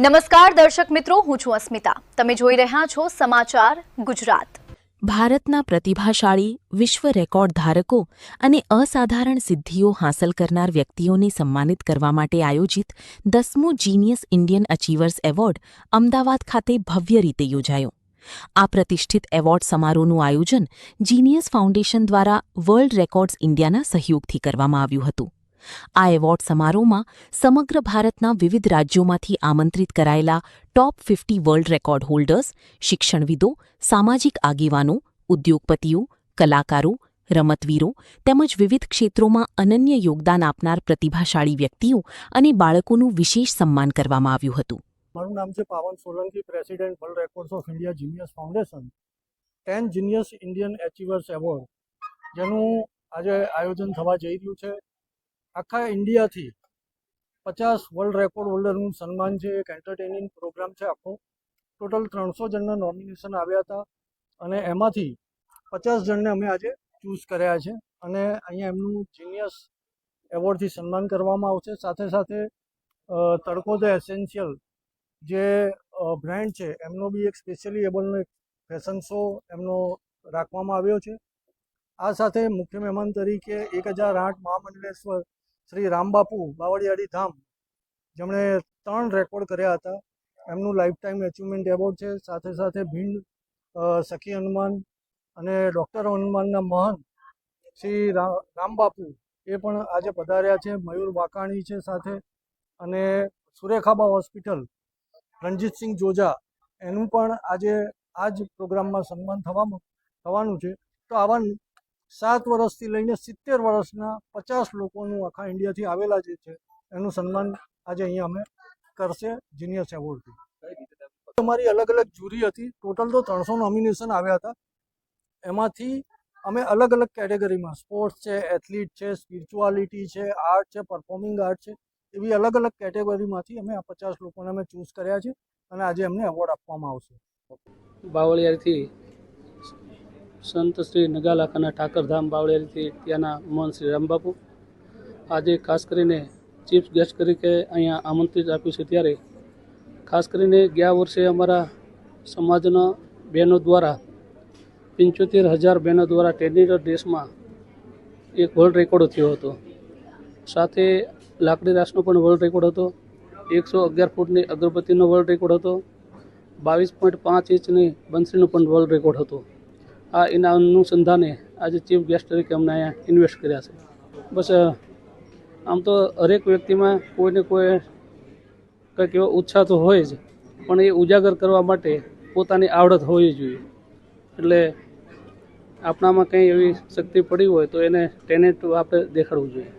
નમસ્કાર દર્શક મિત્રો, હું છું અસ્મિતા. તમે જોઈ રહ્યા છો સમાચાર ગુજરાત. ભારતના પ્રતિભાશાળી, વિશ્વ રેકોર્ડ ધારકો અને અસાધારણ સિદ્ધિઓ હાંસલ કરનાર વ્યક્તિઓને સન્માનિત કરવા માટે આયોજિત 10મો genius Indian achievers award Ahmedabad ખાતે ભવ્ય રીતે યોજાયો. આ પ્રતિષ્ઠિત એવોર્ડ સમારોહનું આયોજન જીનિયસ ફાઉન્ડેશન દ્વારા વર્લ્ડ રેકોર્ડ્સ ઇન્ડિયાના સહયોગથી કરવામાં આવ્યું હતું. આ એવોર્ડ સમારોહમાં સમગ્ર ભારતના વિવિધ રાજ્યોમાંથી આમંત્રિત કરાયેલા ટોપ 50 વર્લ્ડ રેકોર્ડ હોલ્ડર્સ, શિક્ષણવિદો, સામાજિક આગેવાનો, ઉદ્યોગપતિઓ, કલાકારો, રમતવીરો તેમજ વિવિધ ક્ષેત્રોમાં અનન્ય યોગદાન આપનાર પ્રતિભાશાળી વ્યક્તિઓ અને બાળકોનું વિશેષ સન્માન કરવામાં આવ્યું હતું. મારું નામ છે Pavan Solanki, president world records of India genius foundation. 10 genius Indian achievers award જેનું આજે આયોજન થવા જઈ રહ્યું છે. આખા ઇન્ડિયાથી 50 વર્લ્ડ રેકોર્ડ હોલ્ડરનું સન્માન છે. એક એન્ટરટેનિંગ પ્રોગ્રામ છે આખો. ટોટલ 300 જણના નોમિનેશન આવ્યા હતા અને એમાંથી 50 જણને અમે આજે ચૂઝ કર્યા છે અને અહીંયા એમનું જીનિયસ એવોર્ડથી સન્માન કરવામાં આવશે. સાથે સાથે તડકો ધ એસેન્શિયલ જે બ્રાન્ડ છે એમનો બી એક સ્પેશિયલી એબલનો એક ફેશન શો એમનો રાખવામાં આવ્યો છે. આ સાથે મુખ્ય મહેમાન તરીકે 1008 મહામંડલેશ્વર શ્રી રામબાપુ બાવળિયાળી ધામ, જેમણે 3 રેકોર્ડ કર્યા હતા, એમનું લાઈફ ટાઈમ એચિવમેન્ટ એવોર્ડ છે. સાથે સાથે ભીંડ સખી હનુમાન અને ડૉક્ટર હનુમાનના મહંત શ્રી રામબાપુ એ પણ આજે પધાર્યા છે. મયુર વાકાણી છે સાથે, અને સુરેખાબા હોસ્પિટલ રણજીતસિંહ જોજા એનું પણ આજે આ જ પ્રોગ્રામમાં સન્માન થવાનું છે. તો આવા 7 વર્ષથી લઈને 70 વર્ષના 50 લોકોનું આખા ઇન્ડિયાથી આવેલા જે છે એનું સન્માન આજે અહીંયા અમે કરશે જીનિયસ એવોર્ડથી. અમારી અલગ અલગ જુરી હતી. ટોટલ તો 300 નોમિનેશન આવ્યા હતા. એમાંથી અમે અલગ અલગ કેટેગરીમાં સ્પોર્ટ્સ છે, એથ્લીટ છે, સ્પિરિચ્યુઆલિટી છે, આર્ટ છે, પરફોર્મિંગ આર્ટ છે, એવી અલગ અલગ કેટેગરીમાંથી અમે આ 50 લોકોને અમે ચૂઝ કર્યા છે અને આજે એમને એવોર્ડ આપવામાં આવશે. બાવળિયાથી સંત શ્રી નગાલાખાના ઠાકરધામ બાવળિયાથી ત્યાંના મહંત શ્રી રામબાપુ આજે ખાસ કરીને ચીફ ગેસ્ટ તરીકે અહીંયા આમંત્રિત આપ્યું છે. ત્યારે ખાસ કરીને ગયા વર્ષે અમારા સમાજના બહેનો દ્વારા 75,000 બહેનો દ્વારા ટેનિસ રેસમાં એક વર્લ્ડ રેકોર્ડ થયો હતો. સાથે લાકડી રાસનો પણ વર્લ્ડ રેકોર્ડ હતો. 111 ફૂટની અગરબત્તીનો વર્લ્ડ રેકોર્ડ હતો. 22.5 ઇંચની બંસરીનો પણ વર્લ્ડ રેકોર્ડ હતો. આ એના અનુસંધાને આજે ચીફ ગેસ્ટ તરીકે અમને અહીંયા ઇન્વેસ્ટ કર્યા છે. બસ આમ તો હરેક વ્યક્તિમાં કોઈને કોઈ કંઈક એવો ઉત્સાહ તો હોય જ, પણ એ ઉજાગર કરવા માટે પોતાની આવડત હોવી જોઈએ. એટલે આપણામાં કંઈ એવી શક્તિ પડી હોય તો એને ટેલેન્ટ આપણે દેખાડવું જોઈએ.